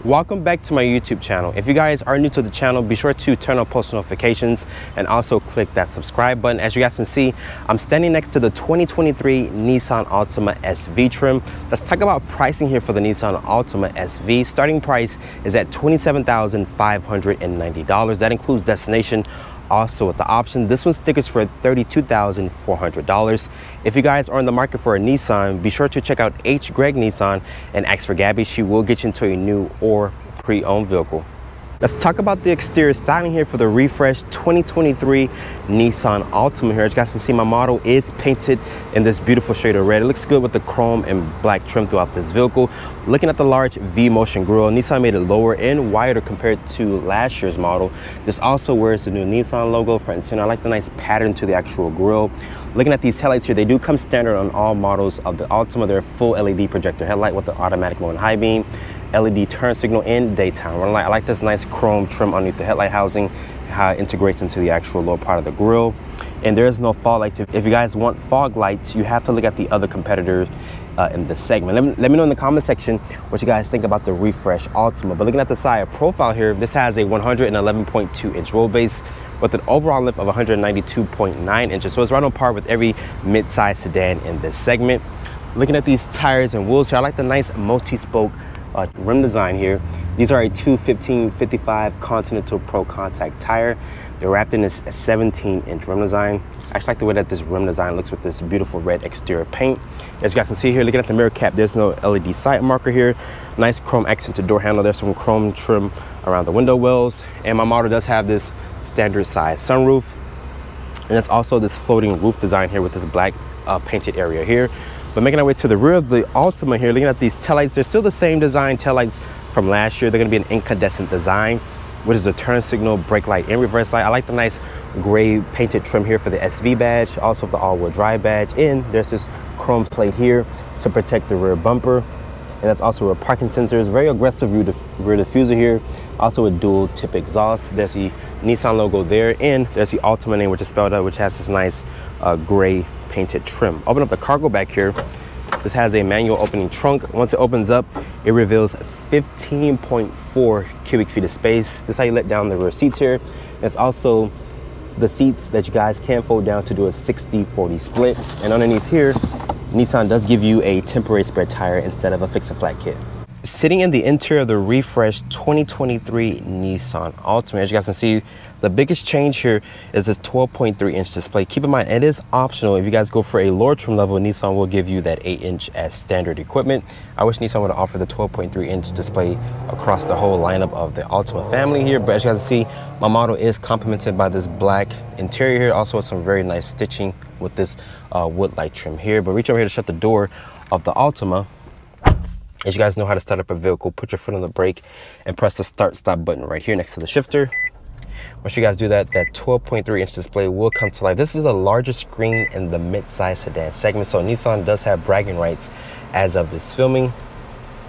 Welcome back to my YouTube channel. If you guys are new to the channel, be sure to turn on post notifications and also click that subscribe button. As you guys can see, I'm standing next to the 2023 Nissan Altima SV trim. Let's talk about pricing here for the Nissan Altima SV. Starting price is at $27,590. That includes destination. Also with the option, this one stickers for $32,400. If you guys are in the market for a Nissan, be sure to check out HGreg Nissan and ask for Gaby. She will get you into a new or pre-owned vehicle. Let's talk about the exterior styling here for the refreshed 2023 Nissan Altima here. As you guys can see, my model is painted in this beautiful shade of red. It looks good with the chrome and black trim throughout this vehicle. Looking at the large V-motion grille, Nissan made it lower and wider compared to last year's model. This also wears the new Nissan logo front and center. I like the nice pattern to the actual grille. Looking at these headlights here, they do come standard on all models of the Altima. They're a full LED projector headlight with the automatic low and high beam, LED turn signal, and daytime running light. I like this nice chrome trim underneath the headlight housing, how it integrates into the actual lower part of the grille. And there is no fog lights. If you guys want fog lights, you have to look at the other competitors in this segment. Let me know in the comment section what you guys think about the refresh Altima. But looking at the side profile here, this has a 111.2 inch wheelbase with an overall length of 192.9 inches. So it's right on par with every mid-size sedan in this segment. Looking at these tires and wheels here, I like the nice multi-spoke rim design here. These are a 215/55 Continental Pro contact tire. They're wrapped in this 17-inch rim design. I actually like the way that this rim design looks with this beautiful red exterior paint. As you guys can see here, looking at the mirror cap, there's no LED sight marker here. Nice chrome accented door handle. There's some chrome trim around the window wells. And my model does have this standard size sunroof. And there's also this floating roof design here with this black painted area here. But making our way to the rear of the Altima here, looking at these taillights, they're still the same design taillights from last year. They're going to be an incandescent design, which is a turn signal, brake light, and reverse light. I like the nice gray painted trim here for the SV badge, also the all-wheel drive badge. And there's this chrome plate here to protect the rear bumper. And that's also a parking sensors. Very aggressive rear diffuser here. Also a dual tip exhaust. There's the Nissan logo there, and there's the Altima name, which is spelled out, which has this nice gray painted trim. Open up the cargo back here. This has a manual opening trunk. Once it opens up, it reveals 15.4 cubic feet of space. This is how you let down the rear seats here. It's also the seats that you guys can fold down to do a 60-40 split. And underneath here, Nissan does give you a temporary spare tire instead of a fix-a-flat kit. Sitting in the interior of the refreshed 2023 Nissan Altima, as you guys can see, the biggest change here is this 12.3 inch display. Keep in mind, it is optional. If you guys go for a lower trim level, Nissan will give you that 8 inch as standard equipment. I wish Nissan would offer the 12.3 inch display across the whole lineup of the Altima family here. But as you guys can see, my model is complemented by this black interior here, also with some very nice stitching with this wood-like trim here. But reach over here to shut the door of the Altima. As you guys know how to start up a vehicle, put your foot on the brake and press the start-stop button right here next to the shifter. Once you guys do that, that 12.3 inch display will come to life. This is the largest screen in the mid-size sedan segment, so Nissan does have bragging rights as of this filming.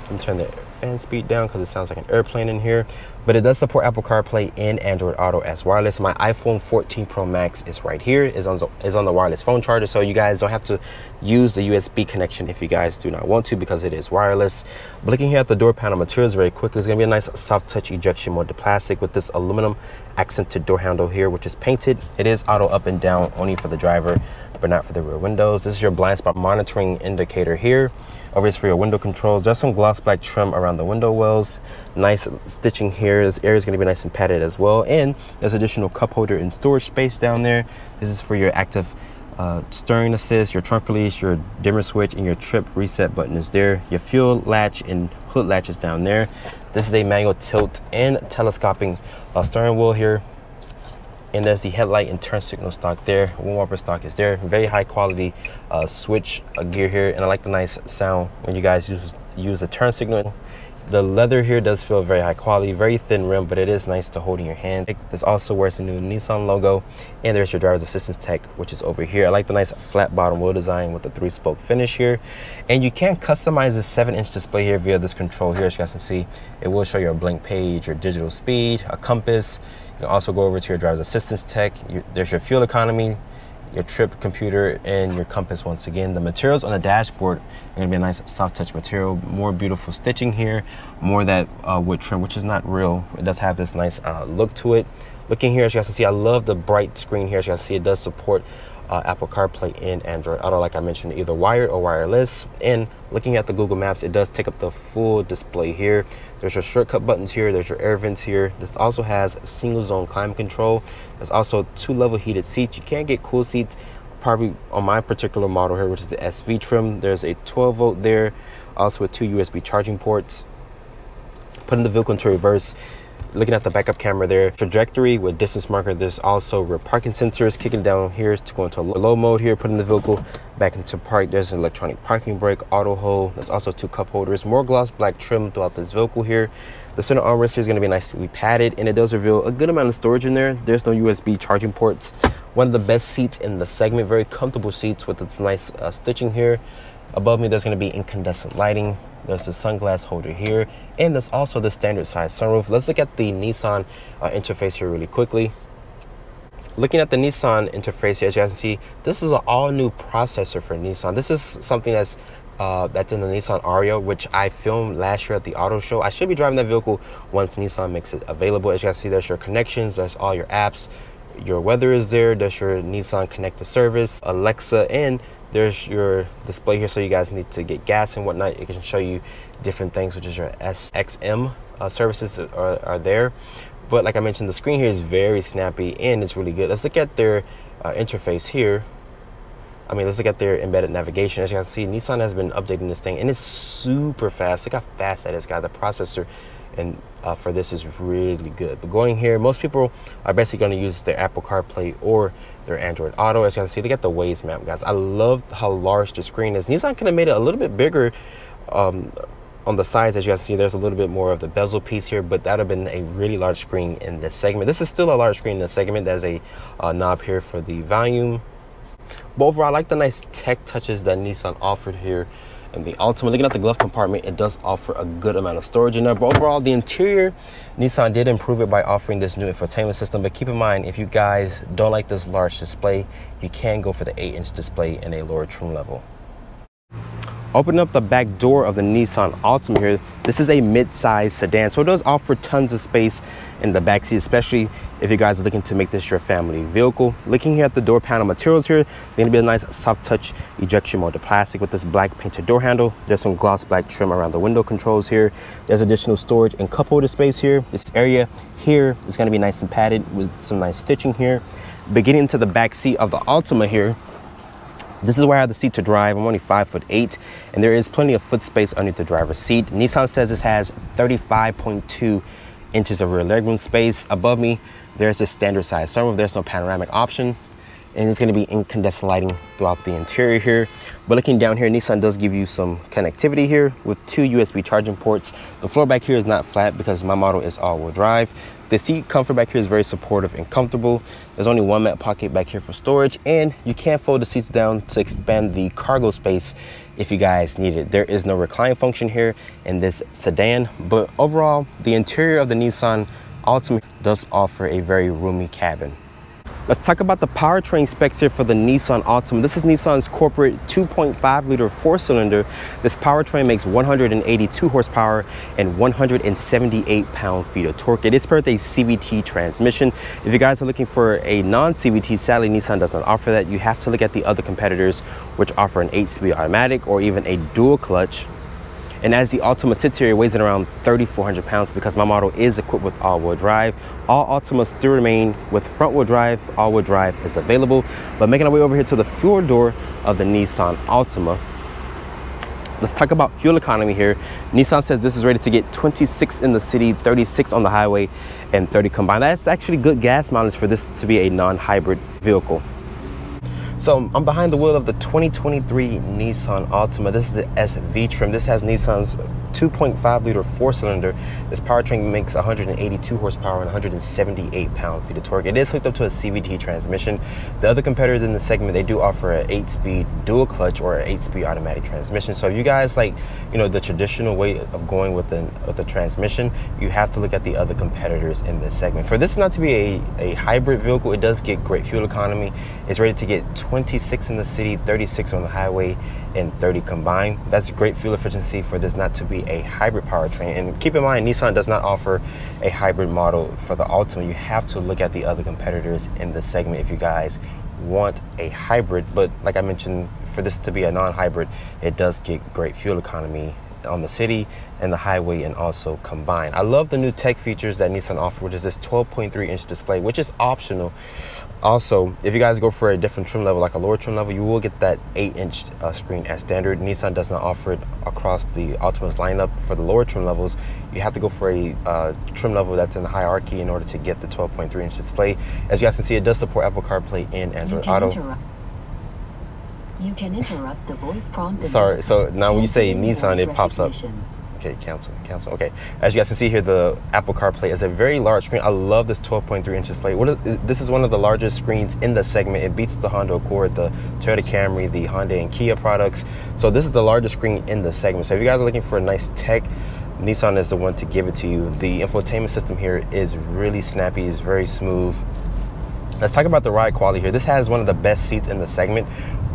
Let me turn the fan speed down because it sounds like an airplane in here. But it does support Apple CarPlay and Android Auto as wireless. My iPhone 14 Pro Max is right here, is on the wireless phone charger, so you guys don't have to use the USB connection if you guys do not want to, because it is wireless. But looking here at the door panel materials very quickly, it's going to be a nice soft touch ejection molded plastic with this aluminum accented door handle here, which is painted. It is auto up and down only for the driver, but not for the rear windows. This is your blind spot monitoring indicator here. Over here is for your window controls. There's some gloss black trim around the window wells. Nice stitching here. This area is going to be nice and padded as well. And there's additional cup holder and storage space down there. This is for your active steering assist, your trunk release, your dimmer switch, and your trip reset button is there. Your fuel latch and hood latch is down there. This is a manual tilt and telescoping steering wheel here. And there's the headlight and turn signal stock there. Wind wiper stock is there. Very high quality switch gear here. And I like the nice sound when you guys use the turn signal. The leather here does feel very high quality, very thin rim, but it is nice to hold in your hand. This also wears the new Nissan logo, and there's your driver's assistance tech, which is over here. I like the nice flat bottom wheel design with the 3-spoke finish here. And you can customize the 7-inch display here via this control here. As you guys can see, it will show you a blank page, your digital speed, a compass. You can also go over to your driver's assistance tech. There's your fuel economy, your trip computer, and your compass. Once again, the materials on the dashboard are going to be a nice soft touch material, more beautiful stitching here, more that wood trim, which is not real. It does have this nice look to it. Looking here, as you guys can see, I love the bright screen here. As you guys can see, it does support Apple CarPlay and Android Auto, like I mentioned, either wired or wireless. And looking at the Google Maps, it does take up the full display here. There's your shortcut buttons here, there's your air vents here. This also has single zone climate control. There's also 2 level heated seats. You can't get cool seats probably on my particular model here, which is the SV trim. There's a 12 volt there, also with 2 USB charging ports. Putting the vehicle into reverse, looking at the backup camera there, trajectory with distance marker. There's also rear parking sensors. Kicking down here to go into low mode here, putting the vehicle back into park. There's an electronic parking brake, auto hold. There's also 2 cup holders, more gloss black trim throughout this vehicle here. The center armrest here is going to be nicely padded, and it does reveal a good amount of storage in there. There's no USB charging ports. One of the best seats in the segment, very comfortable seats with its nice stitching here. Above me, there's going to be incandescent lighting. There's the sunglass holder here, and there's also the standard size sunroof. Let's look at the Nissan interface here really quickly. Looking at the Nissan interface here, as you guys can see, this is an all-new processor for Nissan. This is something that's in the Nissan Ariya, which I filmed last year at the auto show. I should be driving that vehicle once Nissan makes it available. As you guys see, there's your connections, there's all your apps, your weather is there, there's your Nissan Connect to Service, Alexa, and there's your display here, so you guys need to get gas and whatnot. It can show you different things, which is your SXM services are there. But like I mentioned, the screen here is very snappy and it's really good. Let's look at their interface here. Let's look at their embedded navigation. As you can see, Nissan has been updating this thing, and it's super fast. Look how fast that is, guys. The processor and for this is really good. But going here, most people are basically going to use their Apple CarPlay or their Android Auto. As you can see, they got the Waze map, guys. I love how large the screen is. Nissan could have made it a little bit bigger on the sides. As you guys see, there's a little bit more of the bezel piece here, but that would have been a really large screen in this segment. This is still a large screen in the segment. There's a knob here for the volume. But overall, I like the nice tech touches that Nissan offered here in the Altima. Looking at the glove compartment, it does offer a good amount of storage in there. But overall, the interior, Nissan did improve it by offering this new infotainment system. But keep in mind, if you guys don't like this large display, you can go for the 8-inch display in a lower trim level. Opening up the back door of the Nissan Altima here, this is a mid-size sedan, so it does offer tons of space in the back seat, especially if you guys are looking to make this your family vehicle. Looking here at the door panel materials here, they're going to be a nice soft touch ejection molded plastic with this black painted door handle. There's some gloss black trim around the window controls here. There's additional storage and cup holder space here. This area here is going to be nice and padded with some nice stitching here. Beginning into the back seat of the Altima here, this is where I have the seat to drive. I'm only 5'8", and there is plenty of foot space underneath the driver's seat. Nissan says this has 35.2 inches of rear legroom space. Above me, there's a standard size sunroof. There's no panoramic option, and it's going to be incandescent lighting throughout the interior here. But looking down here, Nissan does give you some connectivity here with 2 USB charging ports. The floor back here is not flat because my model is all-wheel drive. The seat comfort back here is very supportive and comfortable. There's only 1 mat pocket back here for storage, and you can fold the seats down to expand the cargo space if you guys need it. There is no recline function here in this sedan, but overall, the interior of the Nissan Altima does offer a very roomy cabin. Let's talk about the powertrain specs here for the Nissan Altima. This is Nissan's corporate 2.5-liter 4-cylinder. This powertrain makes 182 horsepower and 178 pound-feet of torque. It is paired with a CVT transmission. If you guys are looking for a non-CVT, sadly Nissan does not offer that. You have to look at the other competitors, which offer an 8-speed automatic or even a dual clutch. And as the Altima sits here, it weighs in around 3,400 pounds because my model is equipped with all-wheel drive. All Altimas still remain with front-wheel drive. All-wheel drive is available. But making our way over here to the fuel door of the Nissan Altima, let's talk about fuel economy here. Nissan says this is rated to get 26 in the city, 36 on the highway, and 30 combined. That's actually good gas mileage for this to be a non-hybrid vehicle. So I'm behind the wheel of the 2023 Nissan Altima. This is the SV trim. This has Nissan's 2.5 liter 4-cylinder. This powertrain makes 182 horsepower and 178 pound-feet of torque. It is hooked up to a CVT transmission. The other competitors in the segment, they do offer an 8-speed dual clutch or an 8-speed automatic transmission. So if you guys like, you know, the traditional way of going with the transmission, you have to look at the other competitors in this segment. For this not to be a hybrid vehicle, it does get great fuel economy. It's rated to get 26 in the city, 36 on the highway, and 30 combined. That's great fuel efficiency for this not to be a hybrid powertrain. And keep in mind, Nissan does not offer a hybrid model for the Altima. You have to look at the other competitors in this segment if you guys want a hybrid. But like I mentioned, for this to be a non-hybrid, it does get great fuel economy on the city and the highway, and also combined. I love the new tech features that Nissan offers, which is this 12.3-inch display, which is optional. Also, if you guys go for a different trim level, like a lower trim level, you will get that 8-inch screen as standard. Nissan does not offer it across the Altima's lineup. For the lower trim levels, you have to go for a trim level that's in the hierarchy in order to get the 12.3-inch display. As you guys can see, it does support Apple Carplay and Android Auto. You can interrupt the voice prompt. Sorry, so now when you say Nissan, it pops up. Okay, cancel. Okay, as you guys can see here, the Apple CarPlay is a very large screen. I love this 12.3-inch display. This is one of the largest screens in the segment. It beats the Honda Accord, the Toyota Camry, the Hyundai and Kia products. So this is the largest screen in the segment. So if you guys are looking for a nice tech, Nissan is the one to give it to you. The infotainment system here is really snappy. It's very smooth. Let's talk about the ride quality here. This has one of the best seats in the segment.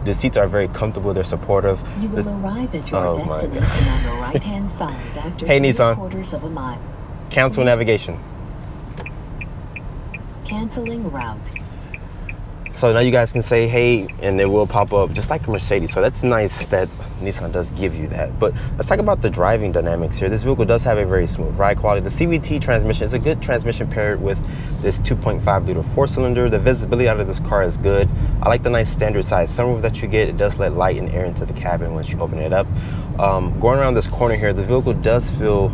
The seats are very comfortable, they're supportive. You will arrive at your destination on the right-hand side after hey, Nissan. 3/4 of a mile. Cancel navigation. Canceling route. So now you guys can say, hey, and it will pop up just like a Mercedes. So that's nice that Nissan does give you that. But let's talk about the driving dynamics here. This vehicle does have a very smooth ride quality. The CVT transmission is a good transmission paired with this 2.5 liter 4-cylinder. The visibility out of this car is good. I like the nice standard size sunroof that you get. It does let light and air into the cabin once you open it up. Going around this corner here, the vehicle does feel,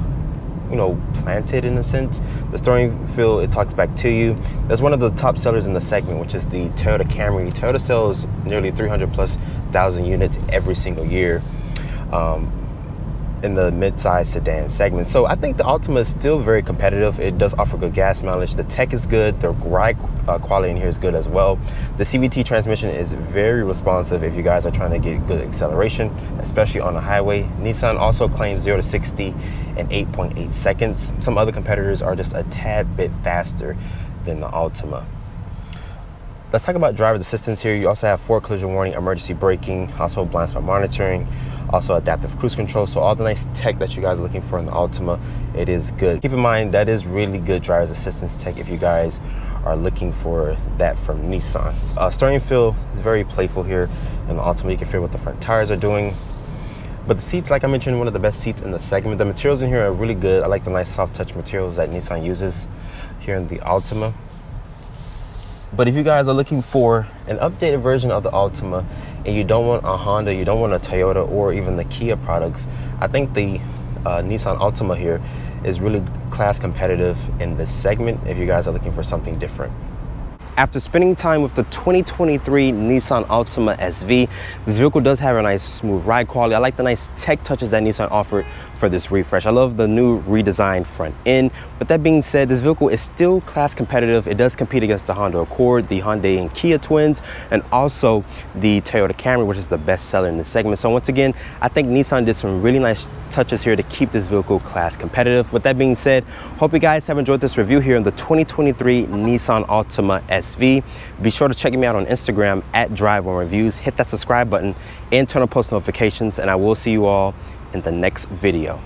you know, planted in a sense. The steering feel, it talks back to you. That's one of the top sellers in the segment, which is the Toyota Camry. Toyota sells nearly 300,000+ units every single year in the mid-size sedan segment. So I think the Altima is still very competitive. It does offer good gas mileage. The tech is good. The ride quality in here is good as well. The CVT transmission is very responsive if you guys are trying to get good acceleration, especially on the highway. Nissan also claims 0 to 60 in 8.8 seconds. Some other competitors are just a tad bit faster than the Altima. Let's talk about driver's assistance here. You also have forward collision warning, emergency braking, also blind spot monitoring, also adaptive cruise control. So all the nice tech that you guys are looking for in the Altima, it is good. Keep in mind, that is really good driver's assistance tech if you guys are looking for that from Nissan. Steering feel is very playful here in the Altima. You can feel what the front tires are doing. But the seats, like I mentioned, one of the best seats in the segment. The materials in here are really good. I like the nice soft touch materials that Nissan uses here in the Altima. But if you guys are looking for an updated version of the Altima and you don't want a Honda, you don't want a Toyota or even the Kia products, I think the Nissan Altima here is really class competitive in this segment if you guys are looking for something different. After spending time with the 2023 Nissan Altima SV, this vehicle does have a nice smooth ride quality. I like the nice tech touches that Nissan offered for this refresh. I love the new redesigned front end. With that being said, this vehicle is still class competitive. It does compete against the Honda Accord, the Hyundai and Kia twins, and also the Toyota Camry, which is the best seller in the segment. So once again, I think Nissan did some really nice touches here to keep this vehicle class competitive. With that being said, hope you guys have enjoyed this review here on the 2023 Nissan Altima SV. Be sure to check me out on Instagram at Drive1Reviews. Hit that subscribe button and turn on post notifications, and I will see you all in the next video.